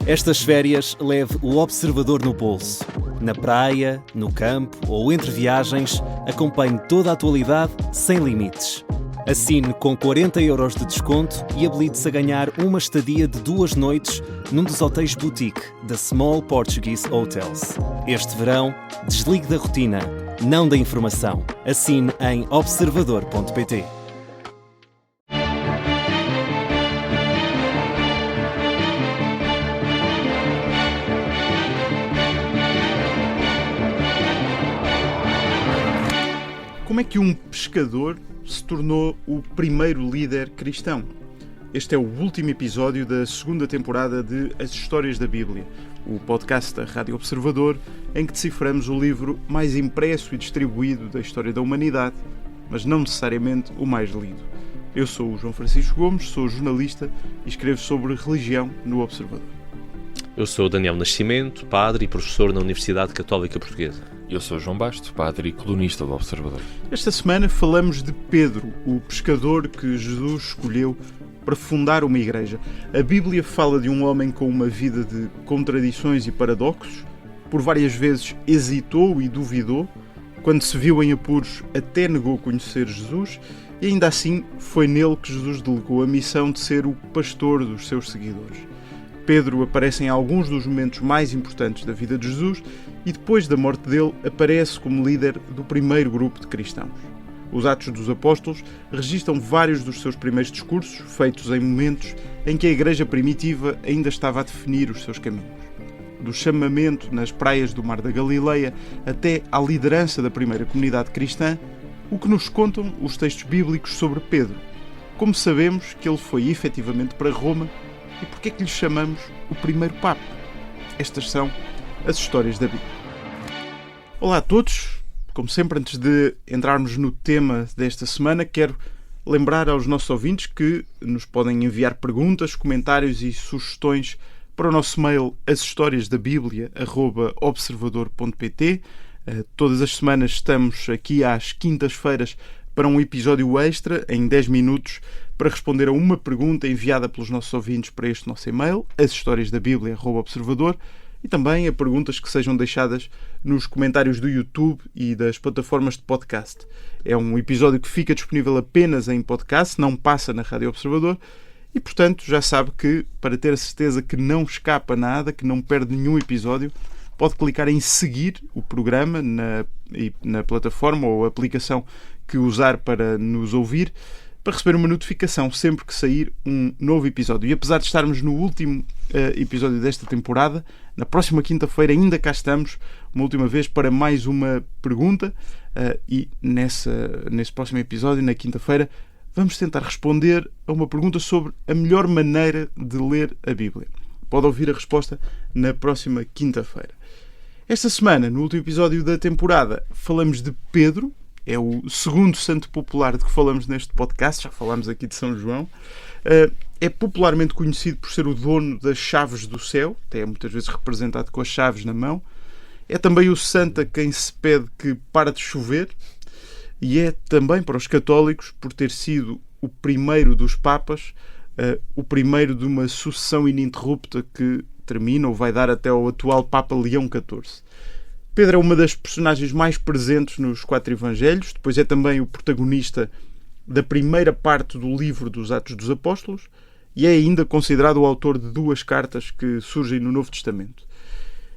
Estas férias, leve o Observador no bolso. Na praia, no campo ou entre viagens, acompanhe toda a atualidade sem limites. Assine com 40€ de desconto e habilite-se a ganhar uma estadia de 2 noites num dos hotéis boutique da Small Portuguese Hotels. Este verão, desligue da rotina, não da informação. Assine em observador.pt. Como é que um pescador se tornou o primeiro líder cristão? Este é o último episódio da segunda temporada de As Histórias da Bíblia, o podcast da Rádio Observador, em que deciframos o livro mais impresso e distribuído da história da humanidade, mas não necessariamente o mais lido. Eu sou o João Francisco Gomes, sou jornalista e escrevo sobre religião no Observador. Eu sou o Daniel Nascimento, padre e professor na Universidade Católica Portuguesa. Eu sou João Basto, padre e colunista do Observador. Esta semana falamos de Pedro, o pescador que Jesus escolheu para fundar uma igreja. A Bíblia fala de um homem com uma vida de contradições e paradoxos. Por várias vezes hesitou e duvidou. Quando se viu em apuros, até negou conhecer Jesus. E ainda assim foi nele que Jesus delegou a missão de ser o pastor dos seus seguidores. Pedro aparece em alguns dos momentos mais importantes da vida de Jesus e depois da morte dele aparece como líder do primeiro grupo de cristãos. Os Atos dos Apóstolos registram vários dos seus primeiros discursos, feitos em momentos em que a igreja primitiva ainda estava a definir os seus caminhos. Do chamamento nas praias do Mar da Galileia até à liderança da primeira comunidade cristã, o que nos contam os textos bíblicos sobre Pedro. Como sabemos que ele foi efetivamente para Roma e porque é que lhe chamamos o primeiro Papa? Estas são as histórias da Bíblia. Olá a todos! Como sempre, antes de entrarmos no tema desta semana, quero lembrar aos nossos ouvintes que nos podem enviar perguntas, comentários e sugestões para o nosso mail ashistoriasdabiblia@observador.pt. Todas as semanas estamos aqui às quintas-feiras para um episódio extra, em 10 minutos, para responder a uma pergunta enviada pelos nossos ouvintes para este nosso e-mail, ashistoriasdabiblia@observador, e também a perguntas que sejam deixadas nos comentários do YouTube e das plataformas de podcast. É um episódio que fica disponível apenas em podcast, não passa na Rádio Observador, e portanto já sabe que, para ter a certeza que não escapa nada, que não perde nenhum episódio, pode clicar em seguir o programa na plataforma ou aplicação que usar para nos ouvir, para receber uma notificação sempre que sair um novo episódio. E apesar de estarmos no último episódio desta temporada, na próxima quinta-feira ainda cá estamos, uma última vez, para mais uma pergunta, e nesse próximo episódio, na quinta-feira, vamos tentar responder a uma pergunta sobre a melhor maneira de ler a Bíblia. Pode ouvir a resposta na próxima quinta-feira. Esta semana, no último episódio da temporada, falamos de Pedro. É o segundo santo popular de que falamos neste podcast. Já falámos aqui de São João. É popularmente conhecido por ser o dono das chaves do céu. Até é muitas vezes representado com as chaves na mão. É também o santo a quem se pede que pare de chover. E é também, para os católicos, por ter sido o primeiro dos papas, o primeiro de uma sucessão ininterrupta que termina ou vai dar até ao atual Papa Leão XIV. Pedro é uma das personagens mais presentes nos 4 Evangelhos, depois é também o protagonista da primeira parte do livro dos Atos dos Apóstolos e é ainda considerado o autor de 2 cartas que surgem no Novo Testamento.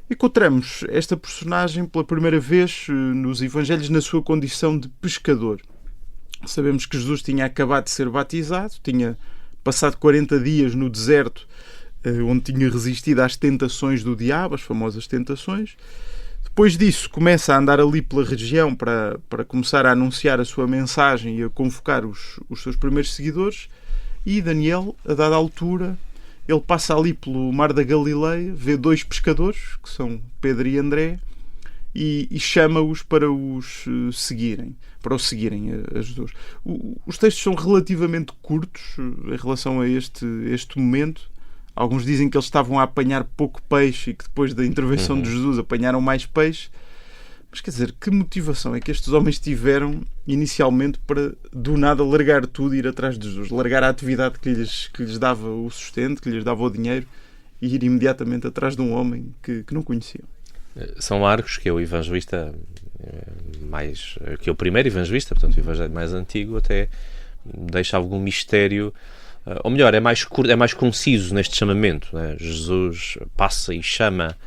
Encontramos esta personagem pela primeira vez nos Evangelhos na sua condição de pescador. Sabemos que Jesus tinha acabado de ser batizado, tinha passado 40 dias no deserto, onde tinha resistido às tentações do diabo, as famosas tentações. Depois disso, começa a andar ali pela região para começar a anunciar a sua mensagem e a convocar os seus primeiros seguidores. E Daniel, a dada altura, ele passa ali pelo Mar da Galileia, vê 2 pescadores, que são Pedro e André, e chama-os para o seguirem a Jesus. Os textos são relativamente curtos em relação a este momento. Alguns dizem que eles estavam a apanhar pouco peixe e que depois da intervenção de Jesus apanharam mais peixe. Mas quer dizer, que motivação é que estes homens tiveram inicialmente para do nada largar tudo e ir atrás de Jesus? Largar a atividade que lhes dava o sustento, que lhes dava o dinheiro e ir imediatamente atrás de um homem que não conheciam. São Marcos, que é o evangelista que é o primeiro evangelista, portanto o evangelho mais antigo, até deixa algum mistério, ou melhor, é mais curto, é mais conciso neste chamamento, né? Jesus passa e chama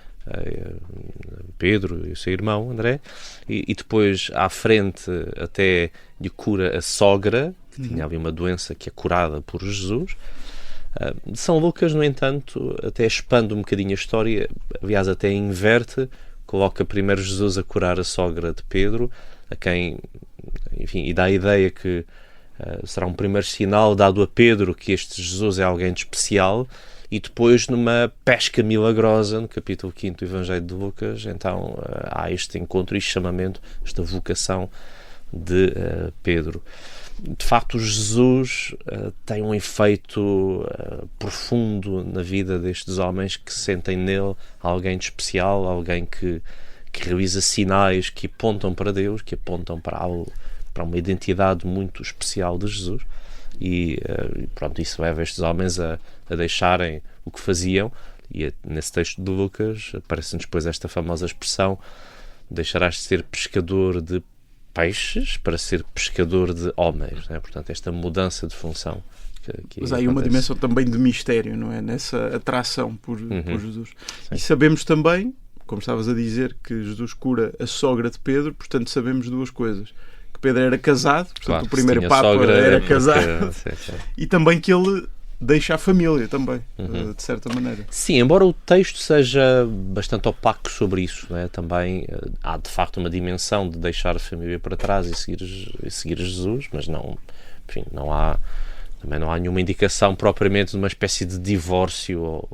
Pedro e o seu irmão André, e depois à frente até lhe cura a sogra, que tinha ali uma doença que é curada por Jesus. São Lucas, no entanto, até expande um bocadinho a história, aliás até inverte, coloca primeiro Jesus a curar a sogra de Pedro, a quem, enfim, e dá a ideia que será um primeiro sinal dado a Pedro que este Jesus é alguém de especial, e depois numa pesca milagrosa, no capítulo 5 do Evangelho de Lucas, então há este encontro e chamamento, esta vocação de Pedro. De facto, Jesus tem um efeito profundo na vida destes homens que sentem nele alguém de especial, alguém que realiza sinais que apontam para Deus, que apontam para uma identidade muito especial de Jesus. E pronto, isso leva estes homens a deixarem o que faziam, e nesse texto de Lucas aparece-nos depois esta famosa expressão: deixarás de ser pescador de peixes para ser pescador de homens, né? Portanto, esta mudança de função que mas há aí uma dimensão também de mistério, não é? Nessa atração por Jesus. Sim. E sabemos também, como estavas a dizer, que Jesus cura a sogra de Pedro, portanto sabemos duas coisas: que Pedro era casado, portanto claro, o primeiro Papa era casado, e também que ele deixa a família também, de certa maneira. Sim, embora o texto seja bastante opaco sobre isso, né? Também há de facto uma dimensão de deixar a família para trás e seguir Jesus, mas não, enfim, também não há nenhuma indicação propriamente de uma espécie de divórcio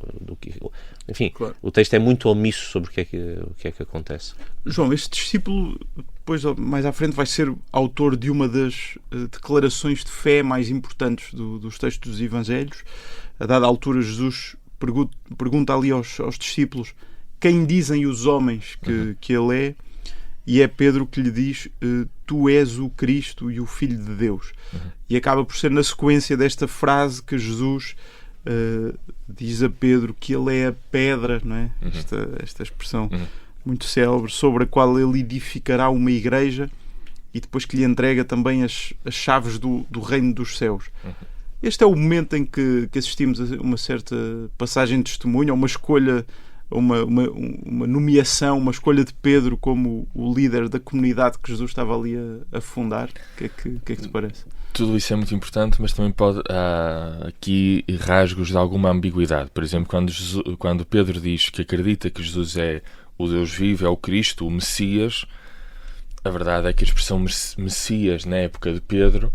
enfim, claro. O texto é muito omisso sobre o que é que acontece. João, este discípulo depois mais à frente vai ser autor de uma das declarações de fé mais importantes dos textos dos Evangelhos. A dada altura, Jesus pergunta ali aos discípulos quem dizem os homens que ele é, e é Pedro que lhe diz: tu és o Cristo e o Filho de Deus. E acaba por ser na sequência desta frase que Jesus diz a Pedro que ele é a pedra, não é? Esta expressão muito célebre, sobre a qual ele edificará uma igreja, e depois que lhe entrega também as chaves do reino dos céus. Este é o momento em que assistimos a uma certa passagem de testemunho, a uma escolha, uma nomeação, uma escolha de Pedro como o líder da comunidade que Jesus estava ali a fundar. O que é que te parece? Tudo isso é muito importante, mas também há aqui rasgos de alguma ambiguidade. Por exemplo, quando Pedro diz que acredita que Jesus é o Deus vivo, é o Cristo, o Messias, a verdade é que a expressão Messias na época de Pedro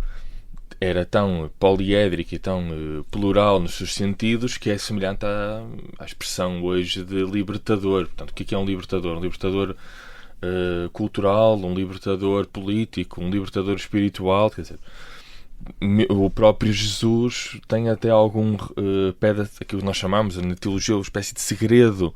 era tão poliédrica e tão plural nos seus sentidos que é semelhante à expressão hoje de libertador. Portanto, o que é um libertador? Um libertador cultural, um libertador político, um libertador espiritual. Quer dizer, o próprio Jesus tem até algum pede aquilo que nós chamamos na teologia uma espécie de segredo.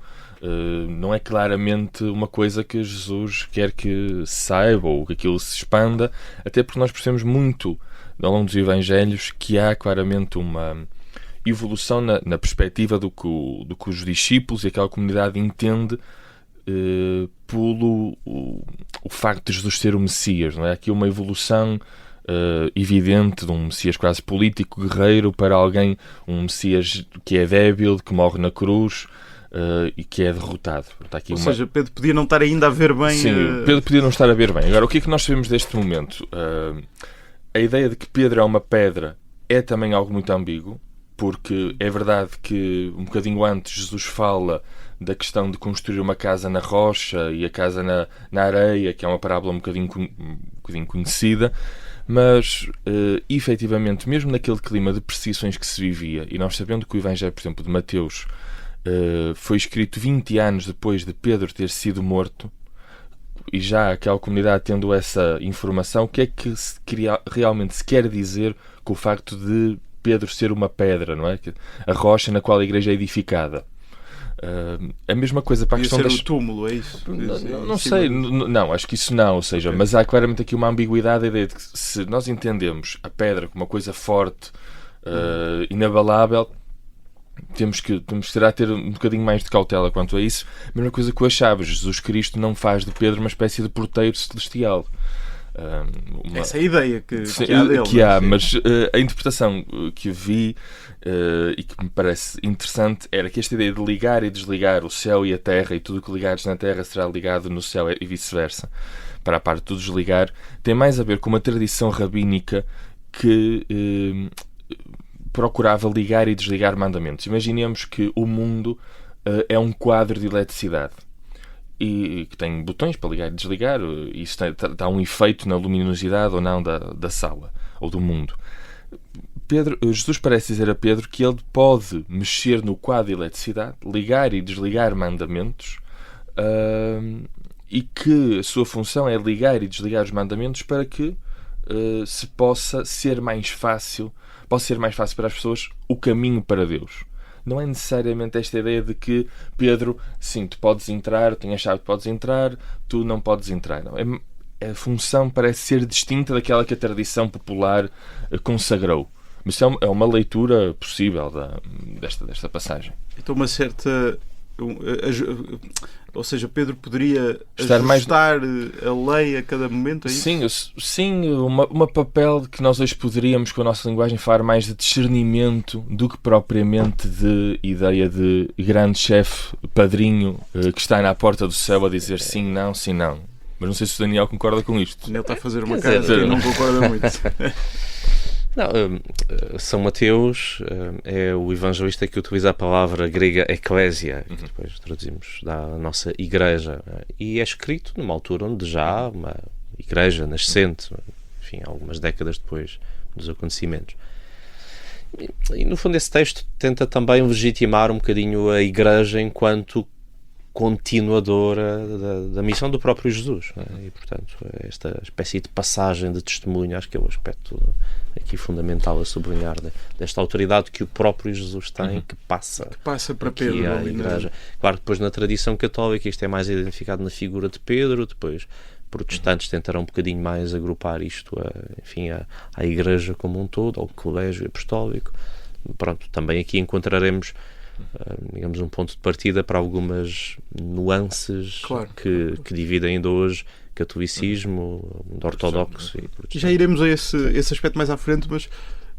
Não é claramente uma coisa que Jesus quer que saiba ou que aquilo se expanda, até porque nós percebemos muito ao longo dos Evangelhos que há claramente uma evolução na perspectiva do que os discípulos e aquela comunidade entende pelo o facto de Jesus ser o Messias, não é? Aqui uma evolução evidente de um Messias quase político, guerreiro, para alguém, um Messias que é débil, que morre na cruz e que é derrotado. Aqui Ou seja, Pedro podia não estar ainda a ver bem. Sim, Pedro podia não estar a ver bem. Agora, o que é que nós sabemos deste momento? A ideia de que Pedro é uma pedra é também algo muito ambíguo, porque é verdade que um bocadinho antes Jesus fala da questão de construir uma casa na rocha e a casa na areia, que é uma parábola um bocadinho conhecida, mas efetivamente, mesmo naquele clima de perseguições que se vivia, e nós sabendo que o Evangelho, por exemplo, de Mateus foi escrito 20 anos depois de Pedro ter sido morto, e já aquela comunidade tendo essa informação, o que é que realmente se quer dizer com o facto de Pedro ser uma pedra, não é? A rocha na qual a igreja é edificada. A mesma coisa para a questão das... o túmulo, é isso? Não sei, não, acho que isso não, ou seja, mas há claramente aqui uma ambiguidade, a ideia de que se nós entendemos a pedra como uma coisa forte, inabalável, temos que ter um bocadinho mais de cautela quanto a isso. A mesma coisa com as chaves. Jesus Cristo não faz de Pedro uma espécie de porteiro celestial. Essa é a ideia que há dele. Mas a interpretação que eu vi e que me parece interessante era que esta ideia de ligar e desligar o céu e a terra, e tudo o que ligares na terra será ligado no céu e vice-versa, para a parte do desligar, tem mais a ver com uma tradição rabínica que procurava ligar e desligar mandamentos. Imaginemos que o mundo é um quadro de eletricidade e que tem botões para ligar e desligar. Isso dá um efeito na luminosidade ou não da sala ou do mundo. Jesus parece dizer a Pedro que ele pode mexer no quadro de eletricidade, ligar e desligar mandamentos, e que a sua função é ligar e desligar os mandamentos para que possa ser mais fácil para as pessoas o caminho para Deus. Não é necessariamente esta ideia de que Pedro, sim, tu podes entrar, tem a chave, tu podes entrar, tu não podes entrar. Não. A função parece ser distinta daquela que a tradição popular consagrou. Mas é uma leitura possível desta passagem. Então uma certa... Ou seja, Pedro poderia ajustar a lei a cada momento? É isso? Sim, uma papel que nós hoje poderíamos, com a nossa linguagem, falar mais de discernimento do que propriamente de ideia de grande chefe, padrinho, que está na porta do céu a dizer sim, não. Mas não sei se o Daniel concorda com isto. Ele está a fazer uma cara que não concorda muito. Não, São Mateus é o evangelista que utiliza a palavra grega eclésia, que depois traduzimos da nossa igreja, e é escrito numa altura onde já há uma igreja nascente, enfim, algumas décadas depois dos acontecimentos. E no fundo esse texto tenta também legitimar um bocadinho a igreja enquanto continuadora da missão do próprio Jesus, e portanto esta espécie de passagem de testemunho acho que é o aspecto aqui fundamental a sublinhar desta autoridade que o próprio Jesus tem, que passa para Pedro à igreja. Claro que depois na tradição católica isto é mais identificado na figura de Pedro, depois protestantes tentarão um bocadinho mais agrupar isto à igreja como um todo, ao colégio apostólico. Pronto, também aqui encontraremos digamos um ponto de partida para algumas nuances que dividem ainda hoje catolicismo, ortodoxo e protestante. Já iremos a esse aspecto mais à frente, mas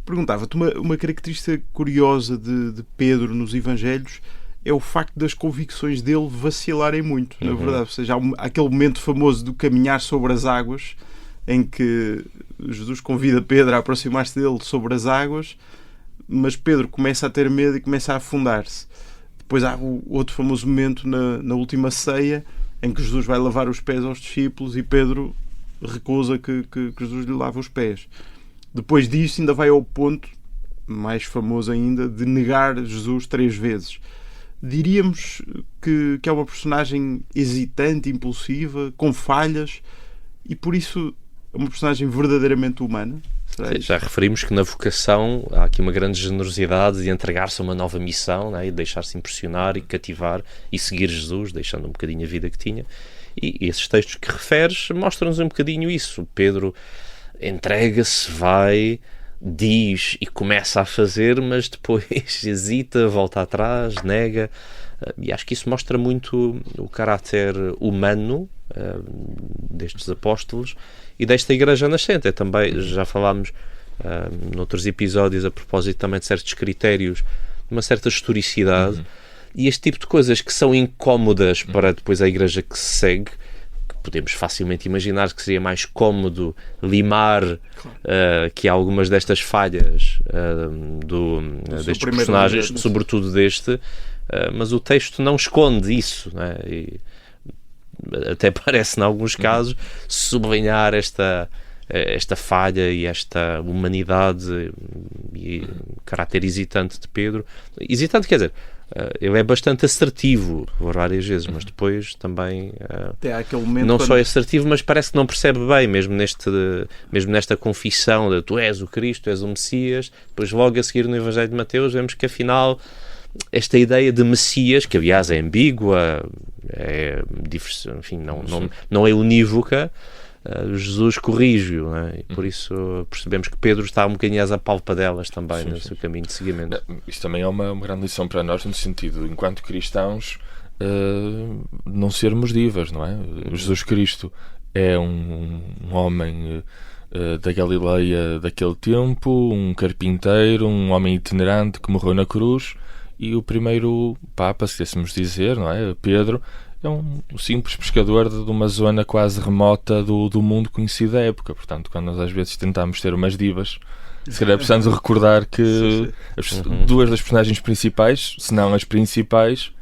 perguntava-te uma característica curiosa de Pedro nos Evangelhos é o facto das convicções dele vacilarem muito, na verdade. Ou seja, há aquele momento famoso do caminhar sobre as águas, em que Jesus convida Pedro a aproximar-se dele sobre as águas, mas Pedro começa a ter medo e começa a afundar-se. Depois há o outro famoso momento na última ceia, em que Jesus vai lavar os pés aos discípulos e Pedro recusa que Jesus lhe lave os pés. Depois disso ainda vai ao ponto, mais famoso ainda, de negar Jesus 3 vezes. Diríamos que é uma personagem hesitante, impulsiva, com falhas, e por isso é uma personagem verdadeiramente humana. Já referimos que na vocação há aqui uma grande generosidade de entregar-se a uma nova missão, e de deixar-se impressionar e cativar e seguir Jesus, deixando um bocadinho a vida que tinha. E esses textos que referes mostram-nos um bocadinho isso. Pedro entrega-se, vai, diz e começa a fazer, mas depois hesita, volta atrás, nega. E acho que isso mostra muito o caráter humano destes apóstolos e desta igreja nascente. Também já falámos noutros episódios a propósito também de certos critérios, de uma certa historicidade, e este tipo de coisas que são incómodas para depois a igreja que se segue, que podemos facilmente imaginar que seria mais cómodo limar que há algumas destas falhas destes personagens, sobretudo deste, mas o texto não esconde isso, não é? E até parece, em alguns casos, sublinhar esta falha e esta humanidade e caráter hesitante de Pedro. Hesitante, quer dizer, ele é bastante assertivo várias vezes, mas depois também não só é assertivo, mas parece que não percebe bem, mesmo nesta confissão de tu és o Cristo, tu és o Messias. Depois logo a seguir no Evangelho de Mateus vemos que afinal esta ideia de Messias, que aliás é ambígua, enfim, não é unívoca, Jesus corrige-o, não é? E por isso percebemos que Pedro está um bocadinho às apalpadelas também no seu caminho de seguimento. Isto também é uma grande lição para nós, no sentido, enquanto cristãos, não sermos divas, não é? Jesus Cristo é um homem da Galileia daquele tempo, um carpinteiro, um homem itinerante que morreu na cruz, e o primeiro Papa, se quiséssemos dizer, não é? Pedro, é um simples pescador de uma zona quase remota do mundo conhecido da época. Portanto, quando nós às vezes tentamos ter umas divas, se calhar precisamos recordar que duas das personagens principais, se não as principais,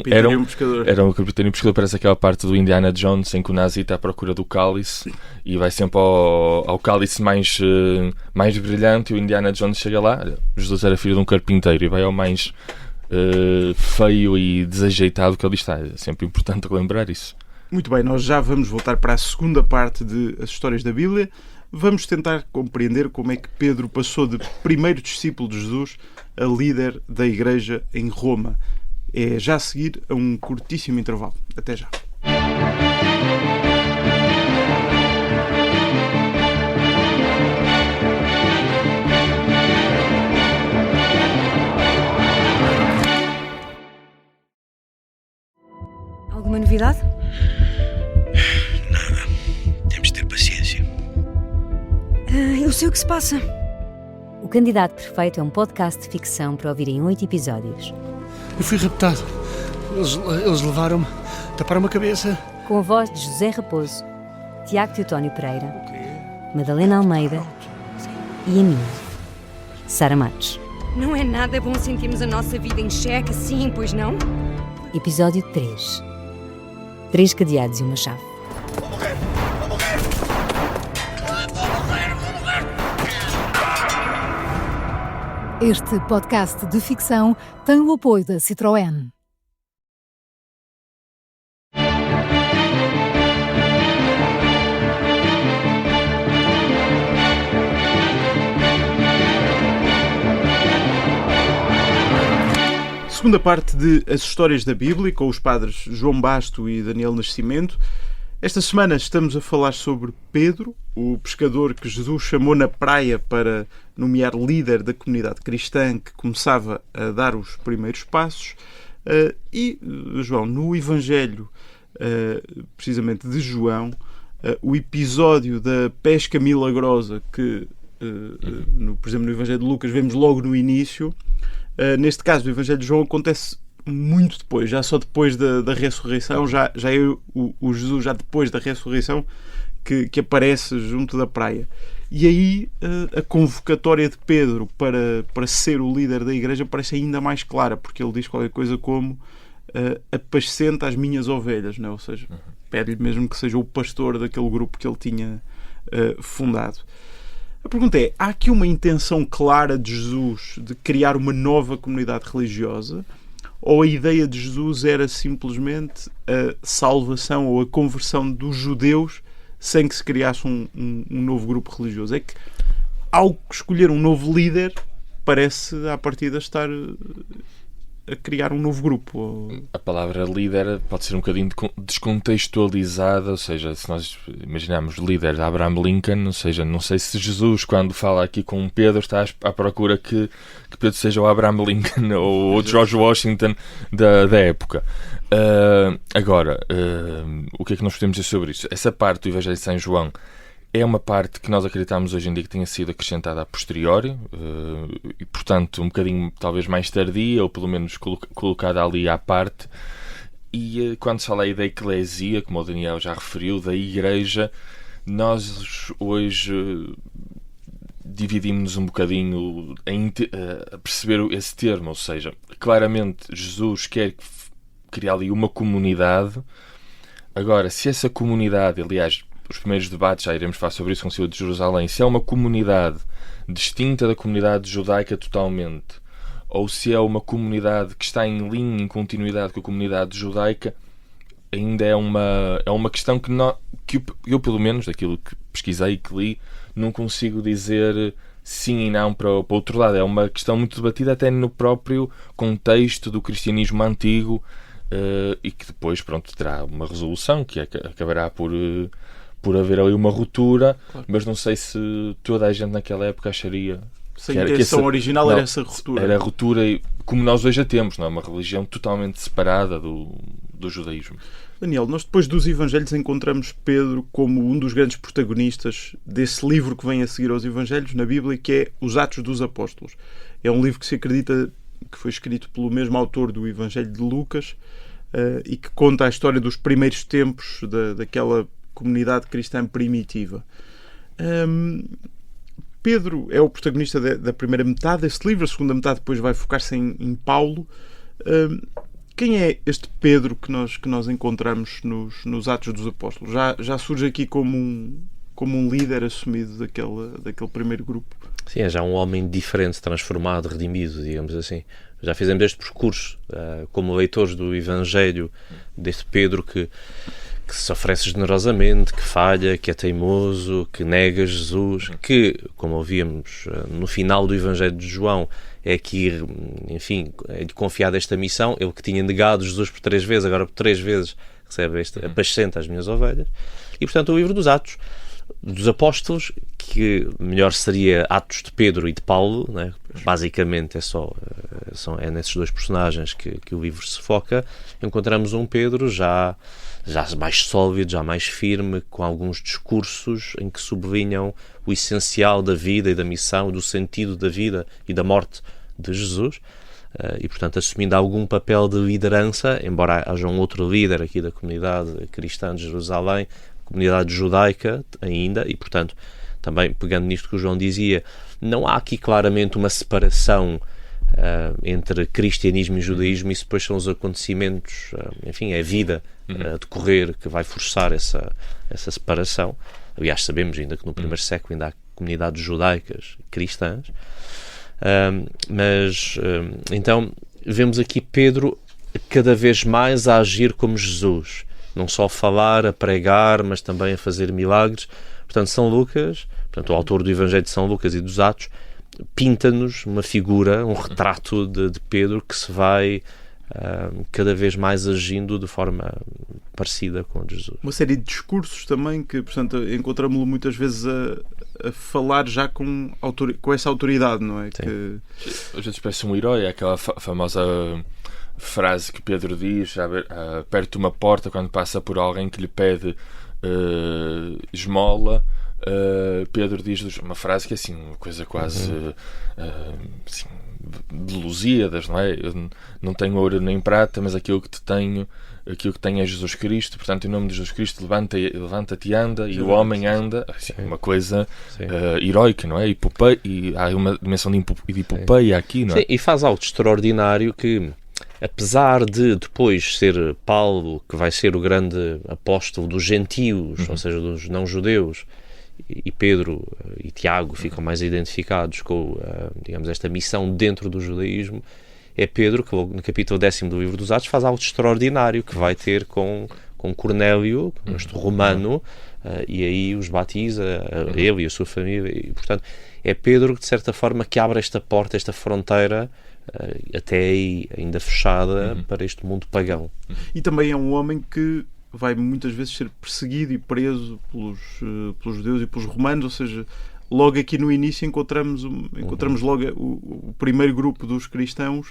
eram o carpinteiro e o pescador. Parece aquela parte do Indiana Jones em que o Nazi está à procura do cálice e vai sempre ao cálice mais brilhante, e o Indiana Jones chega lá. Jesus era filho de um carpinteiro e vai ao mais feio e desajeitado que ele está. É sempre importante lembrar isso. Muito bem, nós já vamos voltar para a segunda parte de As Histórias da Bíblia. Vamos tentar compreender como é que Pedro passou de primeiro discípulo de Jesus a líder da Igreja em Roma. É já a seguir a um curtíssimo intervalo. Até já. Alguma novidade? Nada. Temos de ter paciência. Eu sei o que se passa. O Candidato Perfeito é um podcast de ficção para ouvir em 8 episódios. Eu fui raptado. Eles levaram-me, taparam-me a cabeça. Com a voz de José Raposo, Tiago Teotónio Pereira, Madalena Almeida e a minha, Sara Matos. Não é nada bom sentirmos a nossa vida em xeque assim, pois não? Episódio 3. 3 cadeados e uma chave. Este podcast de ficção tem o apoio da Citroën. Segunda parte de As Histórias da Bíblia, com os padres João Basto e Daniel Nascimento. Esta semana estamos a falar sobre Pedro, o pescador que Jesus chamou na praia para nomear líder da comunidade cristã que começava a dar os primeiros passos. E, João, no Evangelho, precisamente de João, o episódio da pesca milagrosa que, por exemplo, no Evangelho de Lucas vemos logo no início, neste caso, o Evangelho de João acontece muito depois, já só depois da ressurreição, já é o Jesus já depois da ressurreição que aparece junto da praia. E aí a convocatória de Pedro para ser o líder da igreja parece ainda mais clara, porque ele diz qualquer coisa como apascenta as minhas ovelhas, não é? Ou seja, pede-lhe mesmo que seja o pastor daquele grupo que ele tinha fundado. A pergunta é, há aqui uma intenção clara de Jesus de criar uma nova comunidade religiosa? Ou a ideia de Jesus era simplesmente a salvação ou a conversão dos judeus sem que se criasse um novo grupo religioso? É que, ao escolher um novo líder, parece, à partida, estar a criar um novo grupo. A palavra líder pode ser um bocadinho descontextualizada, ou seja, se nós imaginarmos líder de Abraham Lincoln, ou seja, não sei se Jesus, quando fala aqui com Pedro, está à procura que Pedro seja o Abraham Lincoln ou o George Washington da época. Agora, o que é que nós podemos dizer sobre isso? Essa parte do Evangelho de São João é uma parte que nós acreditamos hoje em dia que tenha sido acrescentada a posteriori e, portanto, um bocadinho talvez mais tardia, ou pelo menos colocada ali à parte. E quando se fala aí da eclesia, como o Daniel já referiu, da igreja, nós hoje dividimos-nos um bocadinho a perceber esse termo, ou seja, claramente Jesus quer criar ali uma comunidade. Agora, se essa comunidade, aliás, os primeiros debates, já iremos falar sobre isso com o Concílio de Jerusalém, se é uma comunidade distinta da comunidade judaica totalmente, ou se é uma comunidade que está em linha, em continuidade com a comunidade judaica, ainda é uma questão que eu, pelo menos, daquilo que pesquisei e que li, não consigo dizer sim e não para o outro lado. É uma questão muito debatida até no próprio contexto do cristianismo antigo, e que depois, pronto, terá uma resolução que acabará por por haver ali uma ruptura, mas não sei se toda a gente naquela época acharia Se a intenção original era essa ruptura. Era a ruptura, como nós hoje a temos, não é? Uma religião totalmente separada do judaísmo. Daniel, nós depois dos Evangelhos encontramos Pedro como um dos grandes protagonistas desse livro que vem a seguir aos Evangelhos na Bíblia, que é Os Atos dos Apóstolos. É um livro que se acredita que foi escrito pelo mesmo autor do Evangelho de Lucas e que conta a história dos primeiros tempos daquela comunidade cristã primitiva. Pedro é o protagonista da primeira metade desse livro, a segunda metade depois vai focar-se em Paulo. Quem é este Pedro que nós encontramos nos Atos dos Apóstolos? Já surge aqui como um líder assumido daquele primeiro grupo? Sim, é já um homem diferente, transformado, redimido, digamos assim. Já fizemos este percurso como leitores do Evangelho deste Pedro que se oferece generosamente, que falha, que é teimoso, que nega Jesus, que, como ouvíamos no final do Evangelho de João, é que, enfim, é-lhe confiada esta missão. Ele que tinha negado Jesus por 3 vezes, agora por 3 vezes recebe apascenta as minhas ovelhas. E, portanto, o livro dos Atos dos Apóstolos, que melhor seria Atos de Pedro e de Paulo, né? Basicamente é nesses 2 personagens que o livro se foca. Encontramos um Pedro já mais sólido, já mais firme, com alguns discursos em que sublinham o essencial da vida e da missão, do sentido da vida e da morte de Jesus, e portanto assumindo algum papel de liderança, embora haja um outro líder aqui da comunidade cristã de Jerusalém, comunidade judaica ainda, e portanto também pegando nisto que o João dizia, não há aqui claramente uma separação entre cristianismo e judaísmo. Isso depois são os acontecimentos, enfim, é a vida a decorrer que vai forçar essa separação. Aliás, sabemos ainda que no primeiro século ainda há comunidades judaicas cristãs, mas então vemos aqui Pedro cada vez mais a agir como Jesus, não só a falar, a pregar, mas também a fazer milagres. Portanto, São Lucas, o autor do Evangelho de São Lucas e dos Atos, pinta-nos uma figura, um retrato de Pedro que se vai cada vez mais agindo de forma parecida com Jesus. Uma série de discursos também que, portanto, encontramos-lo muitas vezes a falar já com essa autoridade, não é? Que... Às vezes parece um herói, é aquela famosa frase que Pedro diz perto de uma porta quando passa por alguém que lhe pede esmola. Pedro diz uma frase que é assim, uma coisa quase assim, de Lusíadas, não é? Eu não tenho ouro nem prata, mas aquilo que tenho é Jesus Cristo. Portanto, em nome de Jesus Cristo, levanta-te e anda, e o homem anda. Assim, uma coisa heroica, não é? E há uma dimensão de epopeia aqui, não é? Sim, e faz algo extraordinário que, apesar de depois ser Paulo, que vai ser o grande apóstolo dos gentios, ou seja, dos não-judeus, e Pedro e Tiago ficam mais identificados com, digamos, esta missão dentro do judaísmo, é Pedro que no capítulo 10º do livro dos Atos faz algo extraordinário que vai ter com Cornélio, este romano, e aí os batiza, ele e a sua família, e portanto é Pedro que de certa forma que abre esta porta, esta fronteira até aí ainda fechada para este mundo pagão. E também é um homem que vai muitas vezes ser perseguido e preso pelos judeus e pelos romanos, ou seja, logo aqui no início encontramos logo o primeiro grupo dos cristãos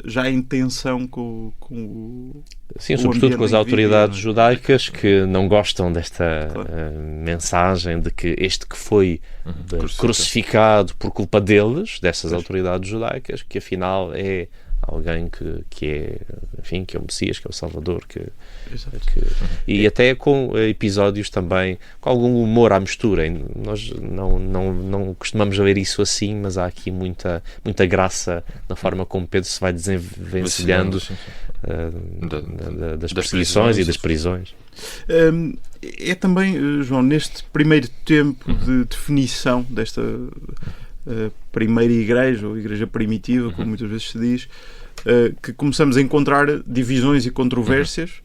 já em tensão com o Sim, sobretudo com as autoridades judaicas que não gostam desta mensagem de que este que foi crucificado por culpa deles, dessas autoridades judaicas, que afinal é alguém que é, enfim, que é o Messias, que é o Salvador, e até com episódios também com algum humor à mistura. Nós não costumamos ver isso assim, mas há aqui muita graça na forma como Pedro se vai desenvencilhando das perseguições e das prisões. É também, João, neste primeiro tempo de definição desta primeira igreja, ou igreja primitiva, como muitas vezes se diz, que começamos a encontrar divisões e controvérsias.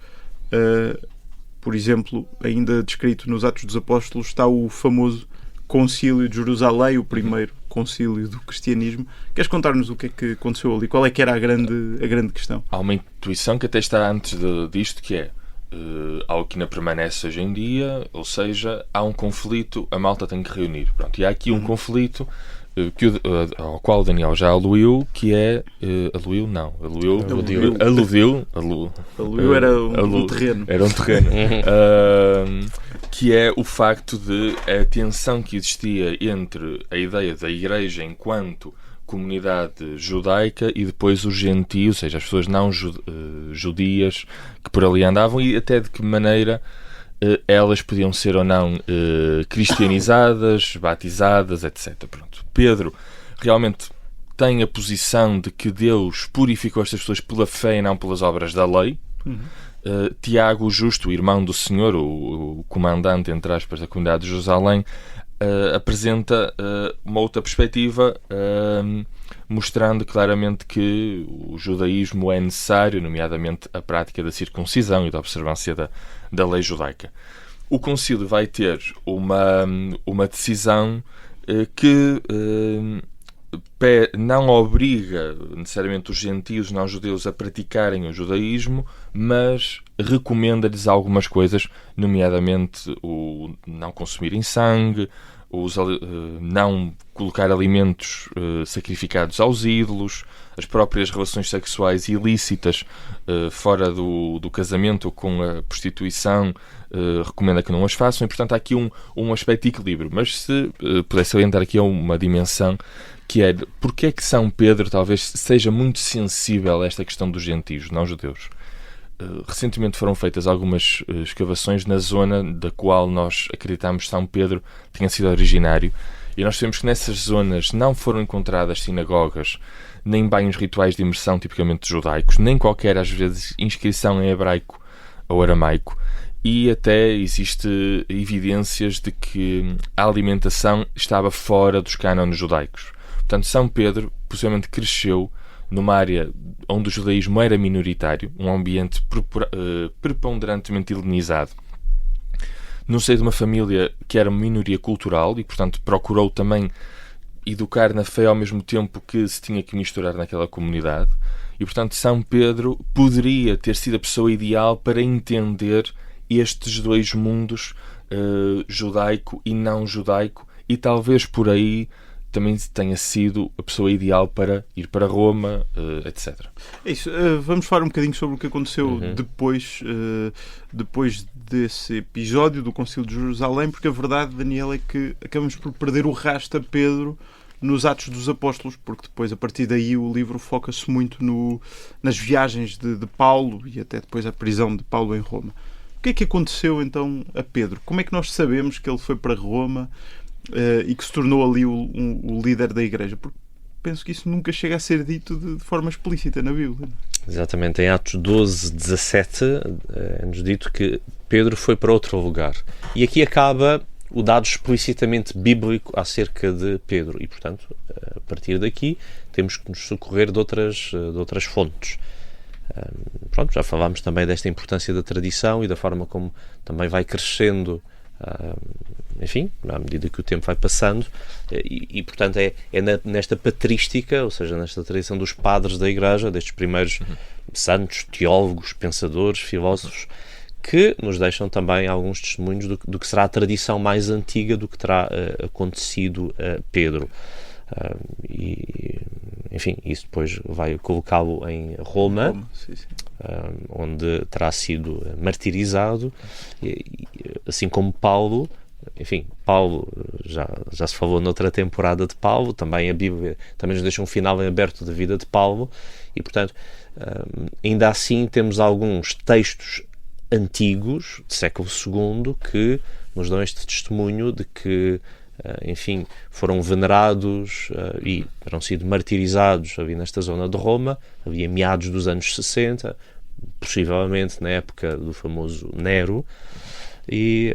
Por exemplo, ainda descrito nos Atos dos Apóstolos está o famoso Concílio de Jerusalém, o primeiro concílio do cristianismo. Queres contar-nos o que é que aconteceu ali? Qual é que era a grande questão? Há uma intuição que até está antes disto, que é algo que ainda permanece hoje em dia, ou seja, há um conflito, a malta tem que reunir. Pronto, e há aqui um conflito ao qual o Daniel já aluiu, que é... aluiu era um terreno. Era um terreno. Que é o facto de a tensão que existia entre a ideia da Igreja enquanto comunidade judaica e depois os gentios, ou seja, as pessoas não judias que por ali andavam, e até de que maneira elas podiam ser ou não cristianizadas, batizadas, etc. Pronto. Pedro realmente tem a posição de que Deus purificou estas pessoas pela fé e não pelas obras da lei. Tiago, o justo, o irmão do Senhor, o comandante, entre aspas, da comunidade de Jerusalém, apresenta uma outra perspectiva, mostrando claramente que o judaísmo é necessário, nomeadamente a prática da circuncisão e da observância da lei judaica. O concílio vai ter uma decisão que não obriga necessariamente os gentios não judeus a praticarem o judaísmo, mas recomenda-lhes algumas coisas, nomeadamente o não consumirem sangue, não colocar alimentos sacrificados aos ídolos, as próprias relações sexuais ilícitas fora do casamento ou com a prostituição, recomenda que não as façam, e portanto há aqui um aspecto de equilíbrio. Mas se pudesse salientar aqui uma dimensão, que é porque é que São Pedro talvez seja muito sensível a esta questão dos gentios, não judeus. Recentemente foram feitas algumas escavações na zona da qual nós acreditamos São Pedro tenha sido originário, e nós sabemos que nessas zonas não foram encontradas sinagogas, nem banhos rituais de imersão tipicamente judaicos, nem qualquer, às vezes, inscrição em hebraico ou aramaico, e até existe evidências de que a alimentação estava fora dos cânones judaicos. Portanto, São Pedro possivelmente cresceu numa área onde o judaísmo era minoritário, um ambiente preponderantemente helenizado, no seio de uma família que era uma minoria cultural e, portanto, procurou também educar na fé ao mesmo tempo que se tinha que misturar naquela comunidade. E, portanto, São Pedro poderia ter sido a pessoa ideal para entender estes dois mundos, judaico e não judaico, e talvez por aí também tenha sido a pessoa ideal para ir para Roma, etc. É isso. Vamos falar um bocadinho sobre o que aconteceu depois desse episódio do Concílio de Jerusalém, porque a verdade, Daniel, é que acabamos por perder o rastro a Pedro nos Atos dos Apóstolos, porque depois, a partir daí, o livro foca-se muito nas viagens de Paulo e até depois a prisão de Paulo em Roma. O que é que aconteceu então a Pedro? Como é que nós sabemos que ele foi para Roma e que se tornou ali o líder da Igreja? Porque penso que isso nunca chega a ser dito de forma explícita na Bíblia. Exatamente, em Atos 12, 17 é-nos dito que Pedro foi para outro lugar. E aqui acaba o dado explicitamente bíblico acerca de Pedro. E, portanto, a partir daqui temos que nos socorrer de outras fontes. Pronto, já falámos também desta importância da tradição e da forma como também vai crescendo, enfim, à medida que o tempo vai passando, e portanto nesta patrística, ou seja, nesta tradição dos padres da Igreja, destes primeiros santos, teólogos, pensadores, filósofos, que nos deixam também alguns testemunhos do que será a tradição mais antiga do que terá acontecido a Pedro. Enfim, isso depois vai colocá-lo em Roma, onde terá sido martirizado, assim como Paulo. Enfim, Paulo, já se falou noutra temporada de Paulo, também a Bíblia também nos deixa um final em aberto da vida de Paulo, e portanto, ainda assim temos alguns textos antigos, do século II, que nos dão este testemunho de que, enfim, foram venerados e terão sido martirizados ali nesta zona de Roma, ali em meados dos anos 60, possivelmente na época do famoso Nero, e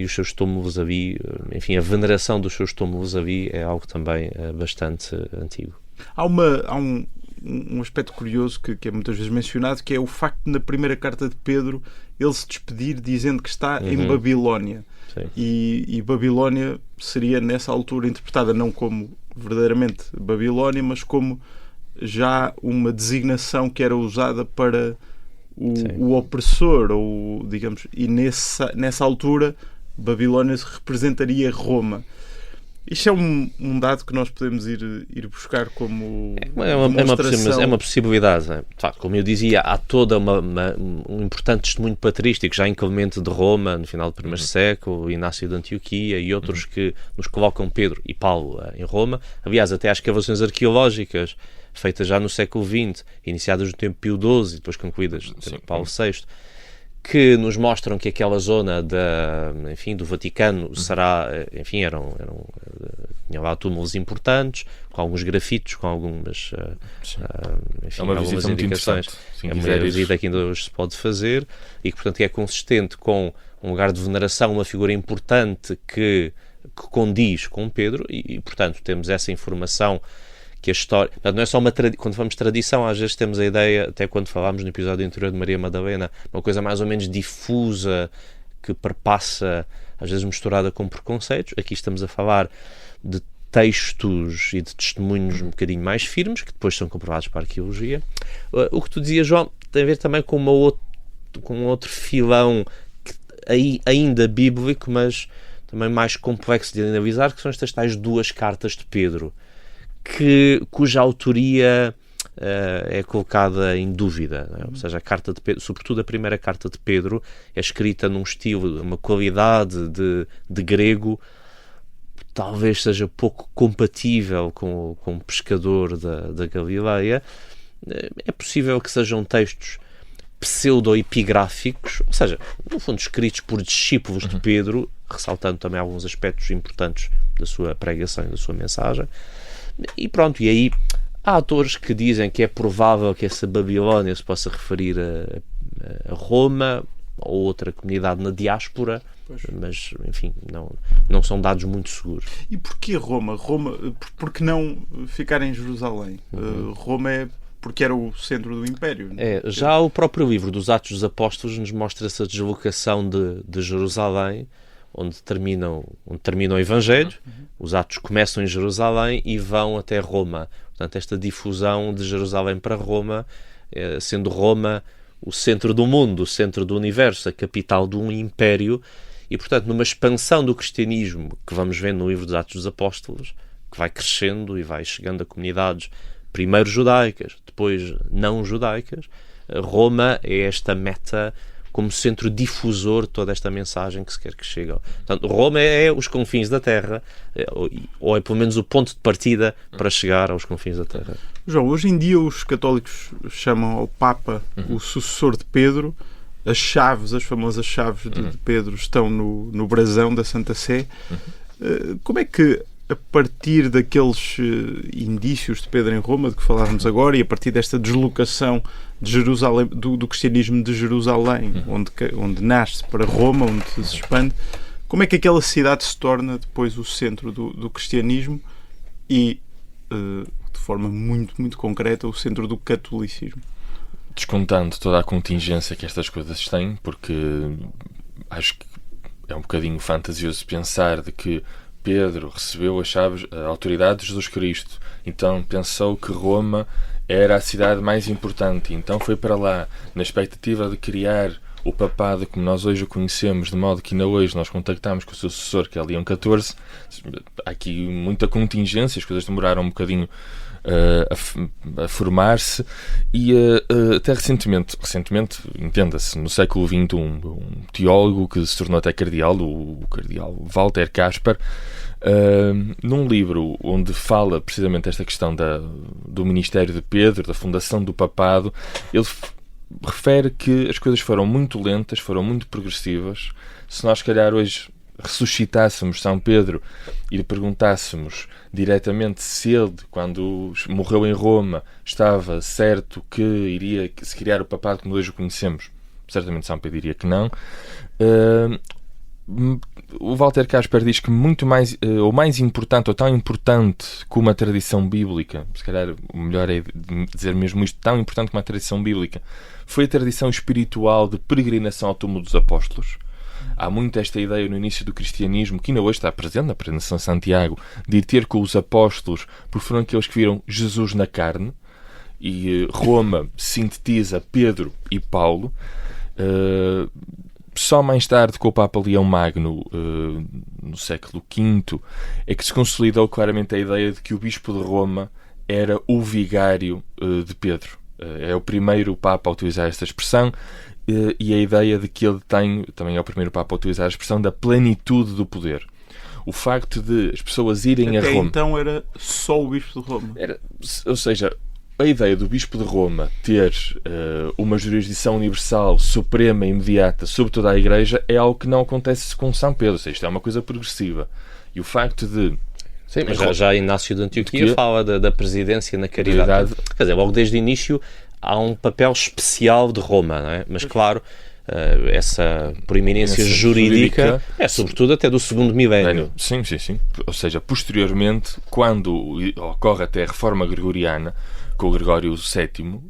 os seus túmulos ali, enfim, a veneração dos seus túmulos ali é algo também bastante antigo. Há um aspecto curioso que é muitas vezes mencionado, que é o facto de, na primeira carta de Pedro, ele se despedir dizendo que está em Babilónia. E Babilónia seria nessa altura interpretada não como verdadeiramente Babilónia, mas como já uma designação que era usada para o opressor, ou digamos, e nessa altura Babilónia representaria Roma. Isto é um dado que nós podemos ir buscar como demonstração. É uma possibilidade. Né? De facto, como eu dizia, há toda um importante testemunho patrístico, já em Clemente de Roma, no final do primeiro século, Inácio de Antioquia e outros que nos colocam Pedro e Paulo em Roma. Aliás, até há escavações arqueológicas feitas já no século XX, iniciadas no tempo Pio XII e depois concluídas no tempo Paulo VI, que nos mostram que aquela zona do Vaticano será, enfim, tinha lá túmulos importantes, com alguns grafitos, com algumas, enfim, algumas indicações. É uma visita que ainda hoje se pode fazer e que, portanto, é consistente com um lugar de veneração, uma figura importante que condiz com Pedro e, portanto, temos essa informação que a história... Não é só uma quando falamos de tradição, às vezes temos a ideia, até quando falámos no episódio anterior de Maria Madalena, uma coisa mais ou menos difusa, que perpassa, às vezes misturada com preconceitos. Aqui estamos a falar de textos e de testemunhos um bocadinho mais firmes, que depois são comprovados para a arqueologia. O que tu dizias, João, tem a ver também com um outro filão ainda bíblico, mas também mais complexo de analisar, que são estas tais 2 cartas de Pedro, cuja autoria é colocada em dúvida, não é? Ou seja, a carta de Pedro, sobretudo a primeira carta de Pedro, é escrita num estilo, uma qualidade de grego, talvez seja pouco compatível com o pescador da Galileia. É possível que sejam textos pseudo-epigráficos, ou seja, no fundo escritos por discípulos de Pedro, ressaltando também alguns aspectos importantes da sua pregação e da sua mensagem. E pronto, e aí há autores que dizem que é provável que essa Babilónia se possa referir a Roma ou outra comunidade na diáspora, mas, enfim, não são dados muito seguros. E porquê Roma? Por que não ficar em Jerusalém? Roma é porque era o centro do Império. Já o próprio livro dos Atos dos Apóstolos nos mostra essa deslocação de Jerusalém, onde termina o Evangelho. Os Atos começam em Jerusalém e vão até Roma. Portanto, esta difusão de Jerusalém para Roma, sendo Roma o centro do mundo, o centro do universo, a capital de um império, e, portanto, numa expansão do cristianismo que vamos ver no livro dos Atos dos Apóstolos, que vai crescendo e vai chegando a comunidades primeiro judaicas, depois não judaicas. Roma é esta meta como centro difusor de toda esta mensagem que se quer que chegue. Portanto, Roma é os confins da Terra, ou é pelo menos o ponto de partida para chegar aos confins da Terra. João, hoje em dia os católicos chamam ao Papa o sucessor de Pedro. As famosas chaves de Pedro estão no brasão da Santa Sé. Como é que, a partir daqueles indícios de Pedro em Roma, de que falávamos agora, e a partir desta deslocação de Jerusalém, do cristianismo de Jerusalém, onde nasce para Roma, onde se expande, como é que aquela cidade se torna depois o centro do cristianismo e, de forma muito, muito concreta, o centro do catolicismo? Descontando toda a contingência que estas coisas têm, porque acho que é um bocadinho fantasioso pensar de que Pedro recebeu as chaves, a autoridade de Jesus Cristo, então pensou que Roma era a cidade mais importante, então foi para lá na expectativa de criar o papado como nós hoje o conhecemos, de modo que ainda hoje nós contactámos com o seu sucessor, que é Leão XIV. Há aqui muita contingência, as coisas demoraram um bocadinho a formar-se, e até recentemente, entenda-se, no século XX, um teólogo que se tornou até cardeal, o cardeal Walter Kasper, num livro onde fala precisamente esta questão do ministério de Pedro, da fundação do papado, ele refere que as coisas foram muito lentas, foram muito progressivas. Se nós, se calhar, hoje ressuscitássemos São Pedro e lhe perguntássemos diretamente se ele, quando morreu em Roma, estava certo que iria se criar o papado como hoje o conhecemos, certamente São Pedro diria que não. O Walter Kasper diz que muito mais, ou mais importante, ou tão importante como a tradição bíblica, se calhar o melhor é dizer mesmo isto, tão importante como a tradição bíblica, foi a tradição espiritual de peregrinação ao túmulo dos apóstolos. Há muito esta ideia no início do cristianismo, que ainda hoje está presente na peregrinação de Santiago, de ir ter com os apóstolos, porque foram aqueles que viram Jesus na carne, e Roma sintetiza Pedro e Paulo. Só mais tarde, com o Papa Leão Magno, no século V, é que se consolidou claramente a ideia de que o Bispo de Roma era o vigário de Pedro. É o primeiro Papa a utilizar esta expressão, e a ideia de que ele também é o primeiro Papa a utilizar a expressão da plenitude do poder. O facto de as pessoas irem até a Roma... então era só o Bispo de Roma. Ou seja, a ideia do Bispo de Roma ter uma jurisdição universal, suprema e imediata sobre toda a Igreja é algo que não acontece com São Pedro. Ou seja, isto é uma coisa progressiva. E o facto de... Sim, mas já Inácio de Antioquia fala da presidência na caridade. Quer dizer, logo desde o início há um papel especial de Roma, não é? Mas claro, essa proeminência jurídica é sobretudo até do segundo milénio. Sim. Ou seja, posteriormente, quando ocorre até a reforma gregoriana, com o Gregório VII,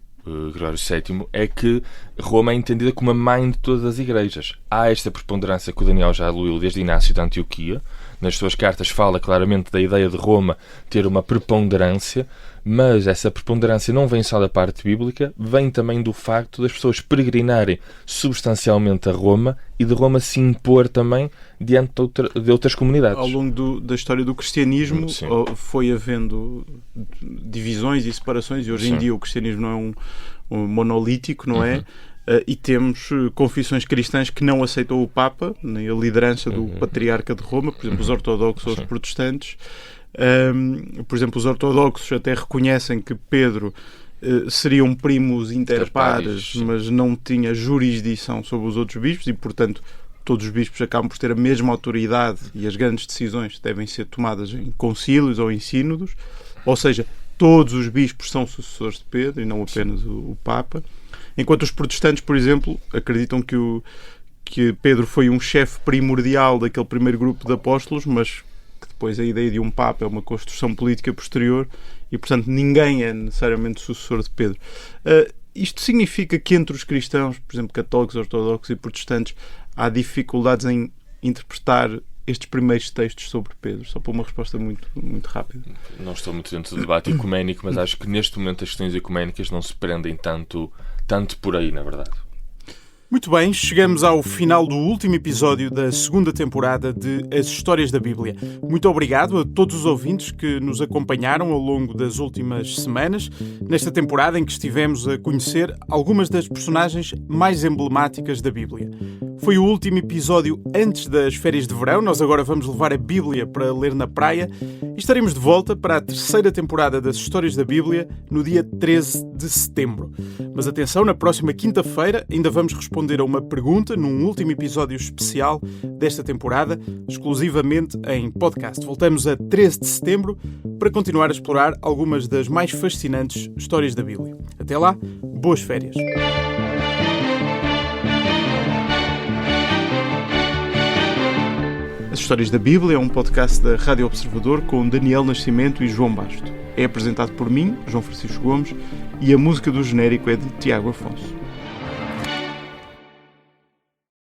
é que Roma é entendida como a mãe de todas as igrejas. Há esta preponderância que o Daniel já aluiu desde Inácio de Antioquia. Nas suas cartas fala claramente da ideia de Roma ter uma preponderância, mas essa preponderância não vem só da parte bíblica, vem também do facto das pessoas peregrinarem substancialmente a Roma e de Roma se impor também diante de outras comunidades. Ao longo da história do cristianismo foi havendo divisões e separações, e hoje em dia o cristianismo não é um monolítico, não é? E temos confissões cristãs que não aceitam o Papa, nem a liderança do Patriarca de Roma, por exemplo, os ortodoxos ou os protestantes. Por exemplo, os ortodoxos até reconhecem que Pedro seria um primus inter pares, mas não tinha jurisdição sobre os outros bispos e, portanto, todos os bispos acabam por ter a mesma autoridade e as grandes decisões devem ser tomadas em concílios ou em sínodos. Ou seja, todos os bispos são sucessores de Pedro e não apenas o Papa. Enquanto os protestantes, por exemplo, acreditam que Pedro foi um chefe primordial daquele primeiro grupo de apóstolos, mas que depois a ideia de um Papa é uma construção política posterior e, portanto, ninguém é necessariamente sucessor de Pedro. Isto significa que entre os cristãos, por exemplo, católicos, ortodoxos e protestantes, há dificuldades em interpretar estes primeiros textos sobre Pedro? Só para uma resposta muito, muito rápida. Não estou muito dentro do debate ecuménico, mas acho que neste momento as questões ecuménicas não se prendem tanto por aí, na verdade. Muito bem, chegamos ao final do último episódio da segunda temporada de As Histórias da Bíblia. Muito obrigado a todos os ouvintes que nos acompanharam ao longo das últimas semanas, nesta temporada em que estivemos a conhecer algumas das personagens mais emblemáticas da Bíblia. Foi o último episódio antes das férias de verão. Nós agora vamos levar a Bíblia para ler na praia e estaremos de volta para a terceira temporada das Histórias da Bíblia no dia 13 de setembro. Mas atenção, na próxima quinta-feira ainda vamos responder a uma pergunta num último episódio especial desta temporada, exclusivamente em podcast. Voltamos a 13 de setembro para continuar a explorar algumas das mais fascinantes histórias da Bíblia. Até lá, boas férias! As Histórias da Bíblia é um podcast da Rádio Observador com Daniel Nascimento e João Basto. É apresentado por mim, João Francisco Gomes, e a música do genérico é de Tiago Afonso.